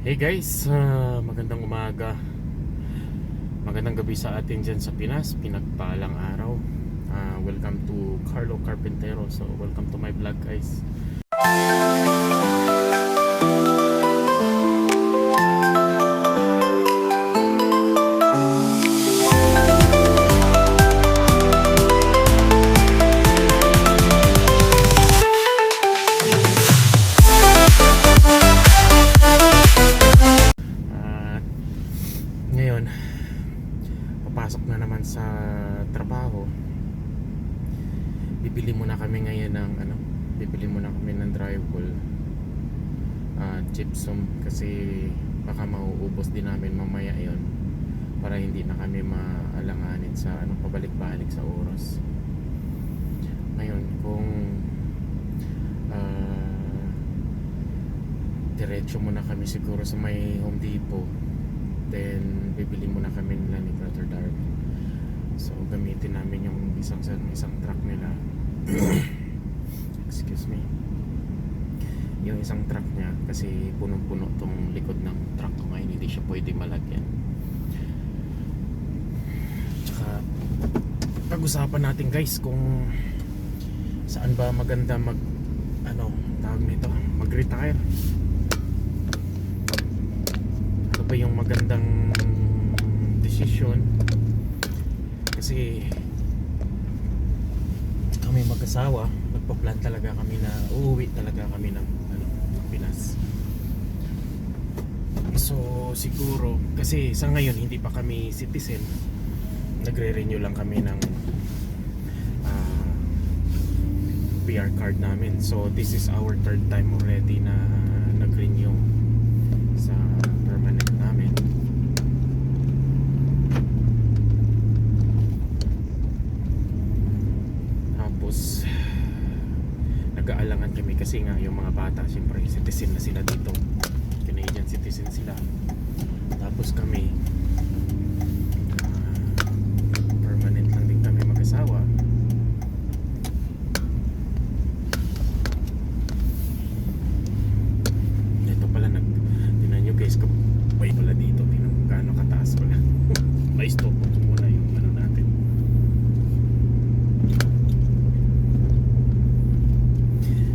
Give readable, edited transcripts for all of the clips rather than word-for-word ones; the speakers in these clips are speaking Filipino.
Hey guys, magandang umaga. Magandang gabi sa atin dyan sa Pinas. Pinagpalang araw. Welcome to Carlo Carpintero. So welcome to my vlog guys. At ngayon, papasok na naman sa trabaho. Bibili muna kami ngayon ng bibili muna kami ng drywall, gypsum, kasi baka mauubos din namin mamaya yon, para hindi na kami maalanganin sa pabalik-balik sa oras. Ngayon kung diretso muna kami siguro sa may Home Depot, then bibili muna kami nila ni Brother Darwin. So gamitin namin yung isang truck nila. Excuse me. Yung isang truck niya kasi punong-puno tong likod ng truck ko ngayon, hindi siya pwede malagyan. Tsaka pag-usapan natin guys kung saan ba maganda tawag nito, mag-retire. Ano ba yung magandang decision? Kasi kami mag-asawa, nagpa-plan talaga kami na uuwi talaga kami ng Pinas. So siguro kasi sa ngayon hindi pa kami citizen, nagre-renew lang kami ng PR card namin. So this is our third time already na nag-renew sa permanent namin. Tapos nag-aalangan kami kasi nga yung mga bata siyempre citizen na sila dito, Canadian citizen sila. Tapos kami permanent lang din kami mag-asawa. Ito pala, tinan nyo guys, kapay pala dito, tinan mo gaano kataas pala. May stop ko muna yung natin.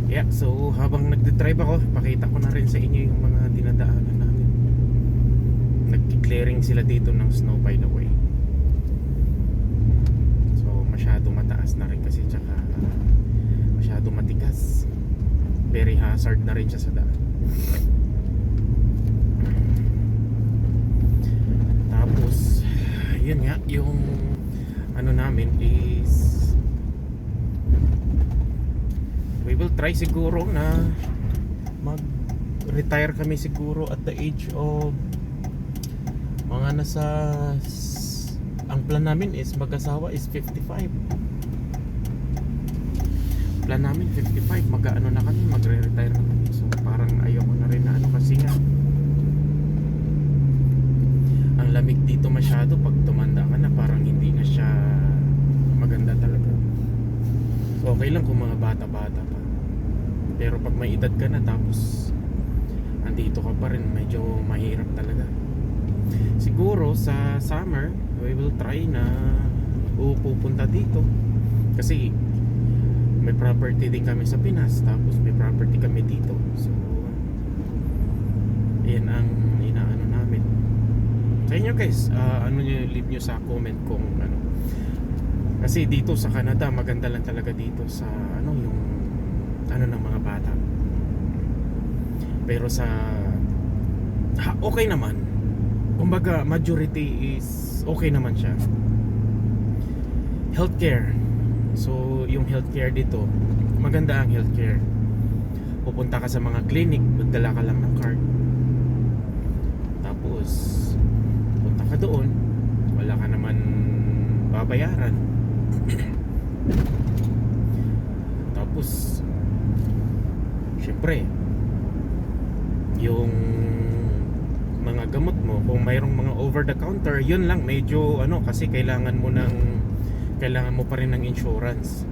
Yeah, so habang nagde-drive ako, pakita ko na rin sa inyo yung mga dinadaanan namin. Nag-clearing sila dito ng snow, by the way. So masyado mataas na rin kasi, tsaka masyado matigas. Very hazard na rin siya sa daan. Tapos yun nga, yung namin is we will try siguro na mag-retire kami siguro at the age of mga nasa, ang plan namin is mag-asawa is 55. Plan namin 55, na kami, magre-retire na kami. So parang ayoko na rin na kasi nga ang lamig dito masyado. Pag tumanda ka na, parang hindi na siya maganda talaga. Okay lang kung mga bata-bata pa, pero pag may edad ka na tapos andito ka pa rin, medyo mahirap talaga. Siguro sa summer we will try na pupunta dito kasi may property din kami sa Pinas, tapos may property kami dito. So yan ang inaano namin sa inyo guys. Leave nyo sa comment kung kasi dito sa Canada maganda lang talaga dito sa yung ng mga bata. Pero sa okay naman, kumbaga majority is okay naman siya. Healthcare, so yung healthcare dito maganda ang healthcare. Pupunta ka sa mga clinic, magdala ka lang ng card, tapos punta ka doon, wala ka naman babayaran. Tapos syempre yung mga gamot mo, kung mayroong mga over the counter, yun lang medyo kasi kailangan mo pa rin ng insurance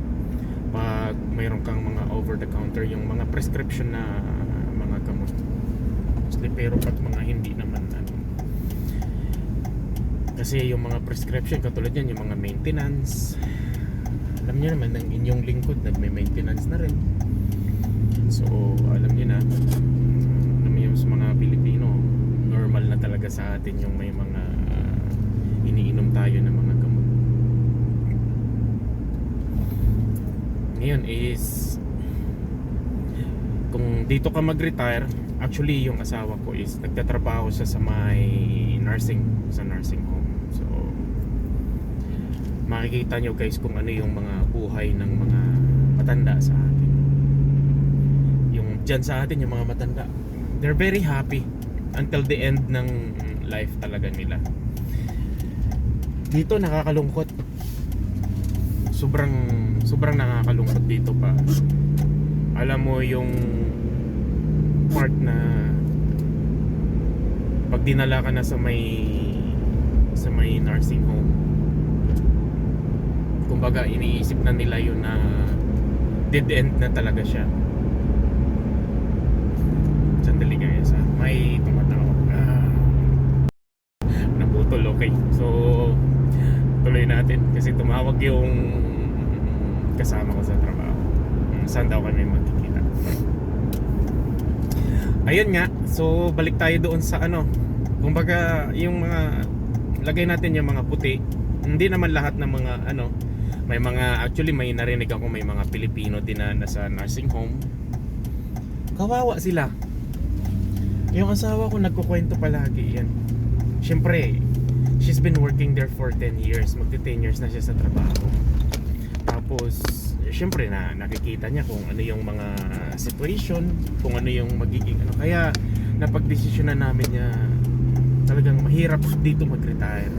pag mayroon kang mga over the counter, yung mga prescription na mga gamot. mostly, pero pag mga hindi naman ano, kasi yung mga prescription katulad yan, yung mga maintenance, alam niyo naman ng inyong lingkod nagme-maintenance na rin. So alam niyo na, alam niyo sa mga Pilipino, normal na talaga sa atin yung may mga iniinom tayo ng mga gamot. Ngayon is, kung dito ka mag-retire, actually yung asawa ko is nagtatrabaho siya sa may nursing home. So makikita nyo guys kung ano yung mga buhay ng mga matanda sa atin. Yung dyan sa atin, yung mga matanda, they're very happy until the end ng life talaga nila. Dito nakakalungkot, sobrang nakakalungkot dito pa. Alam mo yung part na pag dinala ka na sa may nursing home, kumbaga iniisip na nila yun na dead end na talaga siya. Sandali guys, may tumatawag. Naputol, okay. So tuloy natin kasi tumawag yung kasama ko sa trabaho. Saan daw kami magkikita. Ayun nga, so balik tayo doon sa ano, kumbaga yung mga, lagay natin yung mga puti. Hindi naman lahat ng mga ano, may mga, actually may narinig ako, may mga Pilipino din na nasa nursing home. Kawawa sila. Yung asawa ko nagkukwento palagi yan. Siyempre, she's been working there for 10 years. Magti 10 years na siya sa trabaho. Tapos siyempre na nakikita niya kung ano yung mga situation, kung ano yung magiging ano. Kaya napagdesisyonan namin niya talagang mahirap dito mag-retire.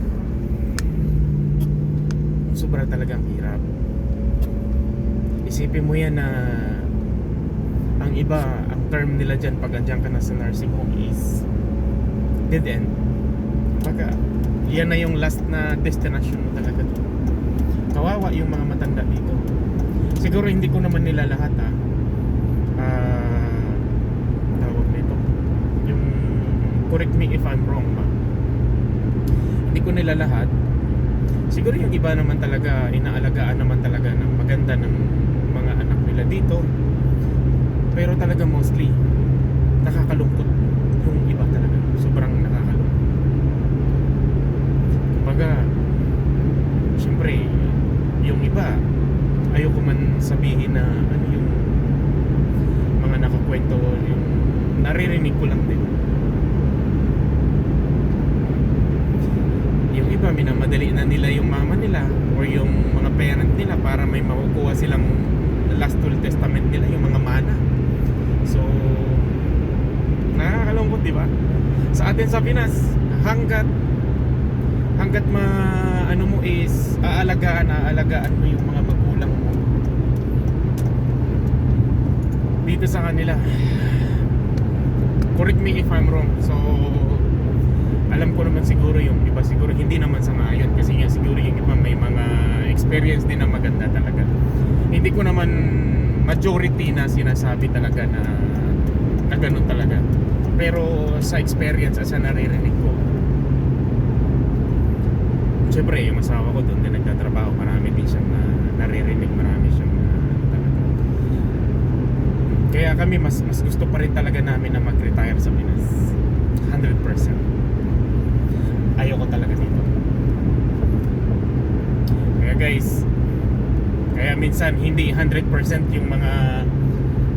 Sobra talagang hirap. Isipin mo yan na ang iba, ang term nila dyan pag andyan ka na sa nursing home is dead end. Pagka yan na yung last na destination mo talaga. Kawawa yung mga matanda dito. Siguro hindi ko naman nila lahat tawag nito, yung, correct me if I'm wrong ba, hindi ko nila lahat. Siguro yung iba naman talaga inaalagaan naman talaga ng maganda ng mga anak nila dito, pero talaga mostly nakakalungkot yung iba talaga. Sobrang nakakalungkot. Kumbaga syempre yung iba, ayoko man sabihin na ano yung mga nakakwento, yung naririnig ko lang din. Yung iba, minamadali na nila yung mama nila or yung mga parent nila para may makukuha silang last will testament nila, yung mga mana. So nakakalungkot, di ba? Sa atin sa Pinas, hanggat ano mo is aalagaan mo yung mga magulang mo. Dito sa kanila, correct me if I'm wrong, so alam ko naman siguro yung iba, siguro hindi naman sa ngayon kasi nga siguro yung iba may mga experience din na maganda talaga. Hindi ko naman majority na sinasabi talaga na ganun talaga, pero sa experience sa naririnig ko, siyempre yung asawa ko doon din nagtatrabaho, marami din siyang naririnig, marami siyang talaga. Kaya kami mas gusto pa rin talaga namin na mag-retire sa Pinas 100%. Ayoko talaga dito. Kaya guys, kaya minsan hindi 100% yung mga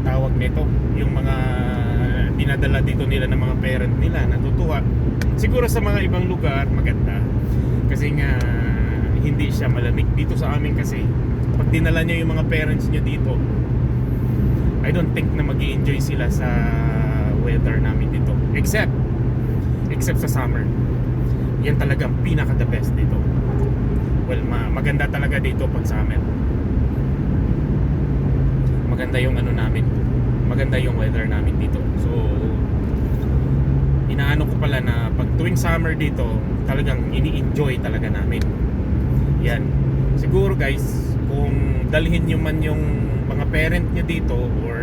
tawag nito, yung mga dinadala dito nila ng mga parent nila, natutuwa. Siguro sa mga ibang lugar maganda kasi nga hindi siya malamig. Dito sa amin kasi pag dinala nyo yung mga parents nyo dito, I don't think na mag-i-enjoy sila sa weather namin dito, except sa summer. Yan talagang pinaka the best dito. Well, maganda talaga dito pag summer. Maganda yung ano namin, maganda yung weather namin dito. So inaano ko pala na pag tuwing summer dito, talagang ini-enjoy talaga namin. Yan. Siguro guys, kung dalhin nyo man yung mga parent nyo dito or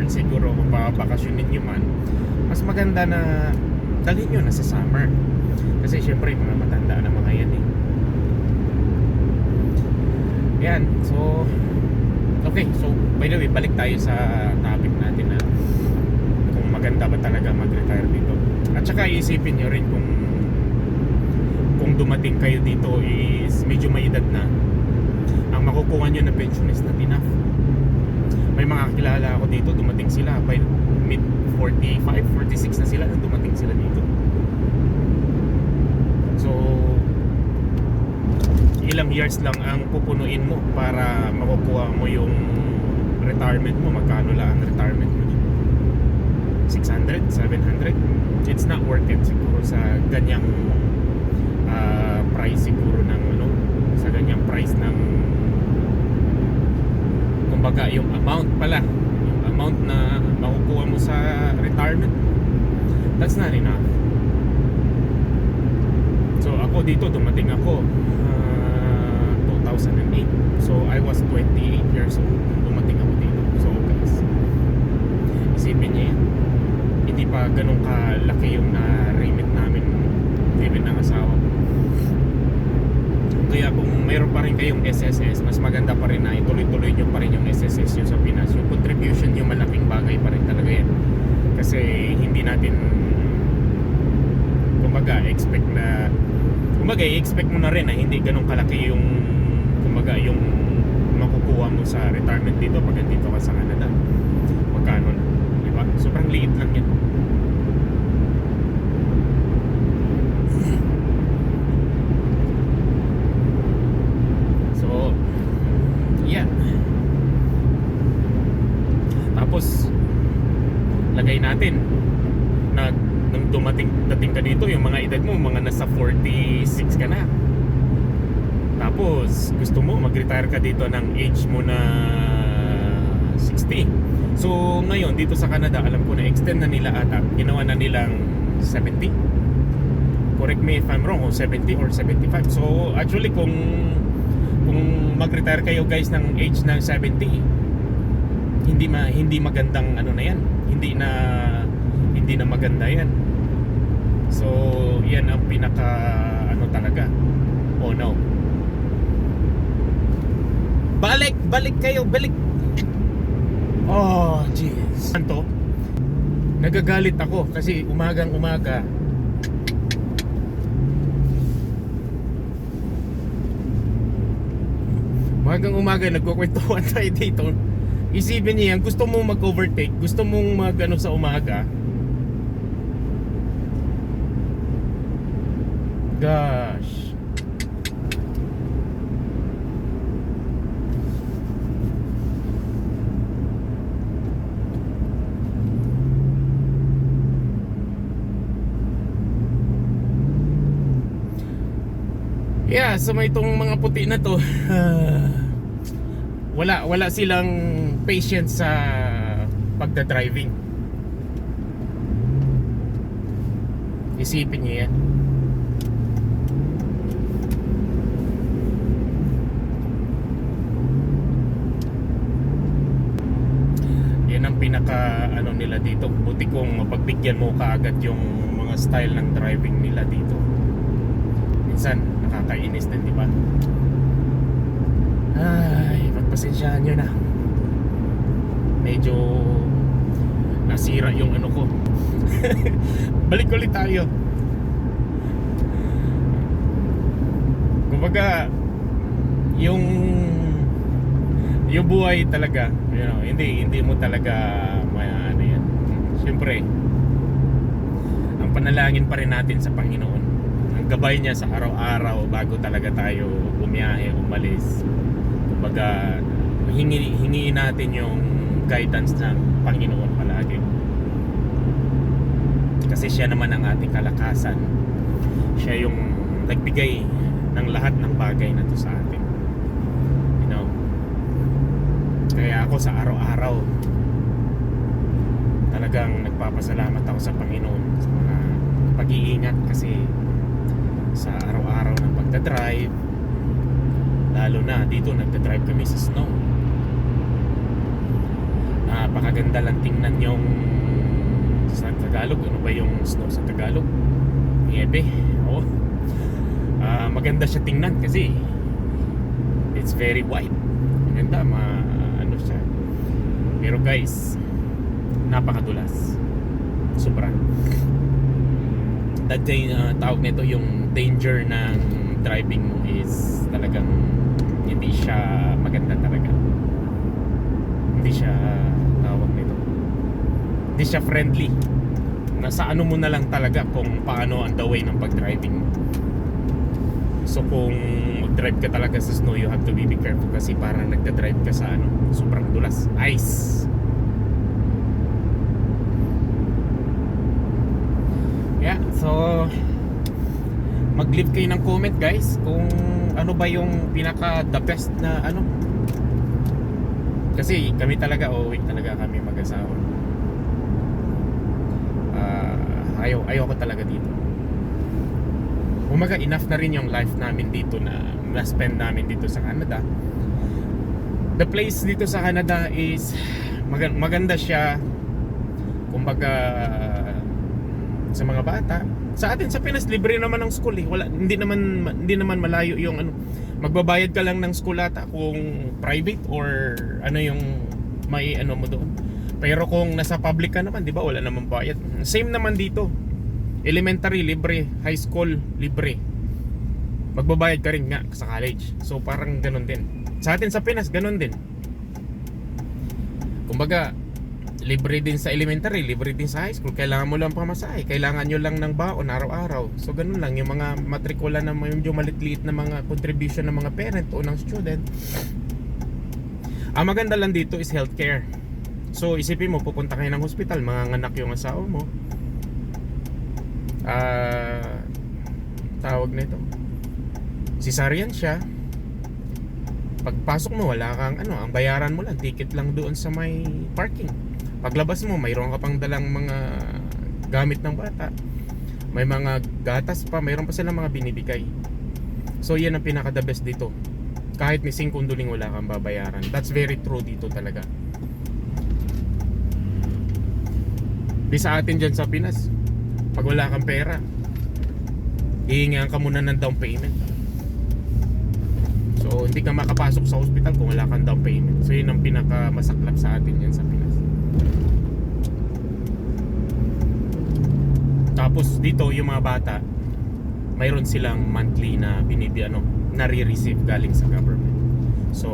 siguro kung papakasyonin nyo man, mas maganda na dalhin nyo na sa summer. Kasi syempre mga matanda na mga yan eh. Yan, so okay, so by the way, balik tayo sa topic natin na kung maganda ba talaga mag-retire dito. At saka isipin nyo rin kung dumating kayo dito is medyo may edad na, ang makukuha nyo na pension is not enough. May mga kilala ako dito, dumating sila by mid 45, 46 na sila nung dumating sila dito. So ilang years lang ang pupunuin mo para makukuha mo yung retirement mo. Magkano lang ang retirement mo dito? 600, 700? It's not worth it siguro sa ganyang price siguro ng ano, sa ganyang price ng, kumbaga yung amount na makukuha mo sa retirement, that's not enough. So ako dito, dumating ako 2008. So I was 28 years old nung dumating ako dito. So guys, isipin niyo yan, hindi pa ganun kalaki yung na-remit namin even ng asawa ko. Kaya kung mayroon pa rin kayong SSS, mas maganda pa rin na ituloy-tuloy nyo pa rin yung SSS nyo sa Pinas. Yung contribution nyo, malaking bagay pa rin talaga yan. Kasi hindi natin expect mo na rin na hindi ganun kalaki yung yung makukuha mo sa retirement dito pag dito ka sa Canada. Magkano na, diba? Sobrang liit lang yan. So yeah, tapos lagay natin na nung dating ka dito, yung mga edad mo mga nasa 46 ka na, tapos gusto mo mag-retire ka dito ng age mo na 60. So ngayon dito sa Canada, alam ko na extend na nila ata, ginawa na nilang 70. Correct me if I'm wrong, 70 or 75. So actually kung mag-retire kayo guys ng age ng 70, hindi magandang ano na yan, hindi na maganda yan. So yan ang pinaka ano talaga. Oh no, balik kayo. Oh jeez, anto, nagagalit ako kasi umagang umaga nagkukwentuhan tayo dito. Isipin niyo yan, gusto mong mag-overtake, gusto mong mag-ano sa umaga. Gosh. Yeah, so may itong mga puti na to. Wala silang patience sa pagdadriving. Isipin niyo yan. Yan ang pinaka ano nila dito. Buti kung mapagbigyan mo kaagad yung mga style ng driving nila dito. Minsan nakakainis din, di ba? Ay, pagpasensyahan nyo na. Medyo nasira yung ano ko. Balik ulit tayo. Kumbaga yung buhay talaga, you know, hindi mo talaga ano yan. Siyempre ang panalangin pa rin natin sa Panginoon, ang gabay niya sa araw-araw bago talaga tayo bumiyahe, umalis. Kumbaga hingiin natin yung guidance ng Panginoon palagi, kasi siya naman ang ating kalakasan. Siya yung nagbigay ng lahat ng bagay na to sa atin, you know. Kaya ako sa araw-araw talagang nagpapasalamat ako sa Panginoon sa mga pag-iingat, kasi sa araw-araw ng pagdadrive, lalo na dito nagdadrive kami sa snow, napakaganda lang tingnan yung Sa Tagalog, ano ba yung snow sa Tagalog? Niebe. Oo. Maganda siya tingnan kasi it's very white. Maganda, ano siya. Pero guys, napakadulas. Sobra. That day, tawag nito yung danger ng driving mo is talagang hindi siya maganda talaga. Hindi siya tawag nito. Hindi siya friendly. Nasa ano mo na lang talaga kung paano ang the way ng pag-driving mo. So kung mag-drive ka talaga sa snow, you have to be careful kasi parang nagda-drive ka sa ano, sobrang dulas. Ice. Yeah, so mag-leave kayo ng comment guys kung ano ba yung pinaka the best na ano. Kasi kami talaga, uuwi talaga kami mag-asawa. Ayaw ko talaga dito. Umaga, enough na rin yung life namin dito na spend namin dito sa Canada. The place dito sa Canada is maganda siya. Kumbaga sa mga bata. Sa atin sa Pinas libre naman ang school eh. Hindi naman malayo yung ano. Magbabayad ka lang ng school ata kung private or ano yung may ano mo doon. Pero kung nasa public ka naman, 'di ba? Wala namang bayad. Same naman dito. Elementary libre, high school libre. Magbabayad ka rin nga sa college. So parang ganun din. Sa atin sa Pinas ganun din. Kumbaga libre din sa elementary, libre din sa high school. Kailangan mo lang pamasahe, kailangan nyo lang ng baon araw-araw. So ganun lang yung mga matrikula na medyo maliit-liit na mga contribution ng mga parent o ng student. Ang maganda lang dito is healthcare. So isipin mo, pupunta kayo ng hospital, manganganak yung asawa mo. Tawag nito, cesarean siya. Pagpasok mo, wala kang ano, ang bayaran mo lang ticket lang doon sa may parking. Paglabas mo, mayroon ka pang dalang mga gamit ng bata. May mga gatas pa, mayroon pa silang mga binibigay. So yan ang pinaka the best dito. Kahit ni 5 kunduling wala kang babayaran. That's very true dito talaga. Di sa atin dyan sa Pinas, pag wala kang pera, hihingihan ka muna ng down payment. So hindi ka makapasok sa hospital kung wala kang down payment. So yun ang pinaka masaklap sa atin yan sa Pinas. Tapos dito yung mga bata, mayroon silang monthly na nare-receive galing sa government. So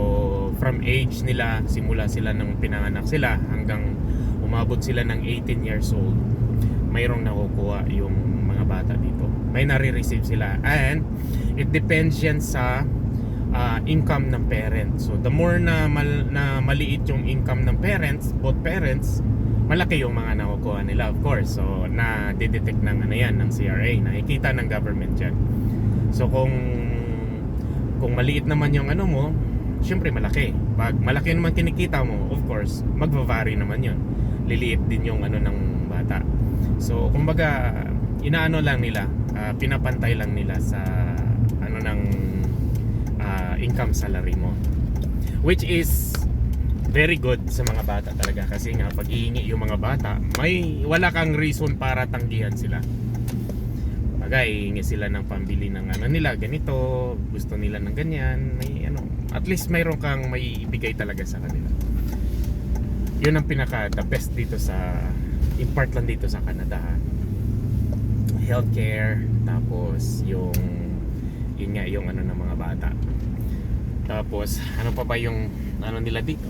from age nila, simula sila nang pinanganak sila hanggang umabot sila ng 18 years old, mayroong nakukuha yung mga bata dito. May nare-receive sila. And it depends yan sa income ng parents. So the more na maliit yung income ng parents, both parents, malaki yung mga nakukuha nila, of course. So na-detect ng ano yan, ng CRA, nakikita ng government yan. So kung maliit naman yung ano mo, syempre malaki. Pag malaki naman kinikita mo, of course, magva-vary naman yun. Liliit din yung ano ng bata. So kumbaga inaano lang nila, pinapantay lang nila sa ano ng income salary mo, which is very good sa mga bata talaga. Kasi nga pag ihingi yung mga bata, wala kang reason para tanggihan sila. Bagay, ihingi sila ng pambili ng ano nila, ganito, gusto nila ng ganyan, may ano, at least mayroon kang may ibigay talaga sa kanila. Yun ang pinaka the best dito sa impart lang dito sa Canada. Healthcare, tapos yun nga yung ano ng mga bata. Tapos ano pa ba yung ano nila dito?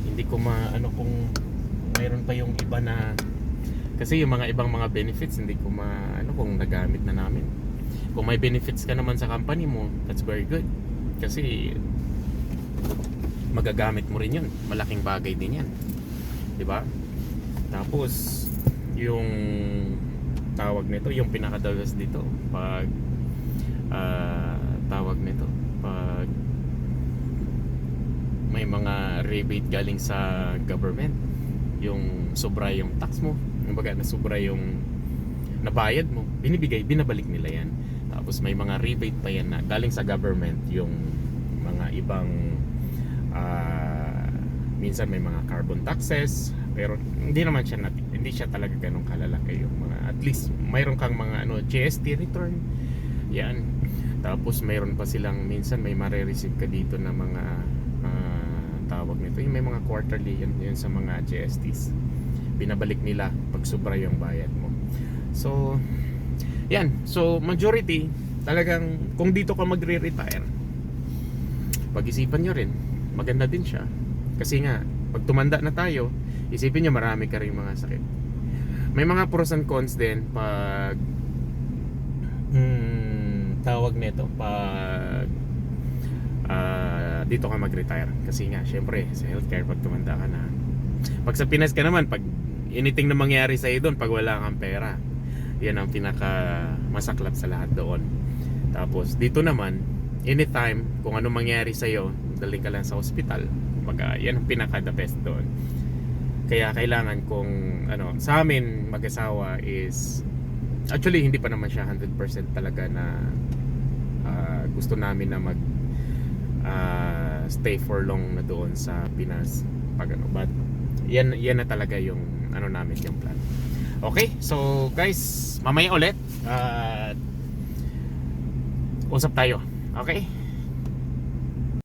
Hindi ko ano kung mayroon pa yung iba na, kasi yung mga ibang mga benefits hindi ko ano kung nagamit na namin. Kung may benefits ka naman sa company mo, that's very good. Kasi magagamit mo rin yun. Malaking bagay din yan, di ba? Tapos yung tawag nito, yung pinakadalas dito pag tawag nito, pag may mga rebate galing sa government, yung sobra yung tax mo, kumbaga na sobra yung nabayad mo, binabalik nila yan. Tapos may mga rebate pa yan na galing sa government, yung mga ibang Minsan may mga carbon taxes, pero hindi naman siya hindi siya talaga ganun kalalaki yung mga, at least mayroon kang mga GST return. Yan. Tapos mayroon pa silang, minsan may mare-receive ka dito na mga tawag nito, yung may mga quarterly yun sa mga GSTs. Binabalik nila pag sobra yung bayad mo. So yan, so majority talagang kung dito ka magre-retire, pag-isipan nyo rin, maganda din siya. Kasi nga, pag tumanda na tayo, isipin nyo marami ka rin mga sakit. May mga pros and cons din pag tawag nito, pag dito ka mag-retire. Kasi nga, syempre, sa healthcare, pag tumanda ka na. Pag sa Pinas ka naman, pag anything na mangyari sa'yo doon, pag wala kang pera, yan ang pinaka masaklap sa lahat doon. Tapos dito naman, anytime kung ano mangyari sa'yo, daling ka lang sa hospital. Yan ang pinaka the best doon. Kaya kailangan kung sa amin mag-asawa is, actually hindi pa naman siya 100% talaga na gusto namin na mag stay for long na doon sa Pinas pag but yan na talaga yung namin yung plan. Okay, so guys, mamaya ulit usap tayo. Okay?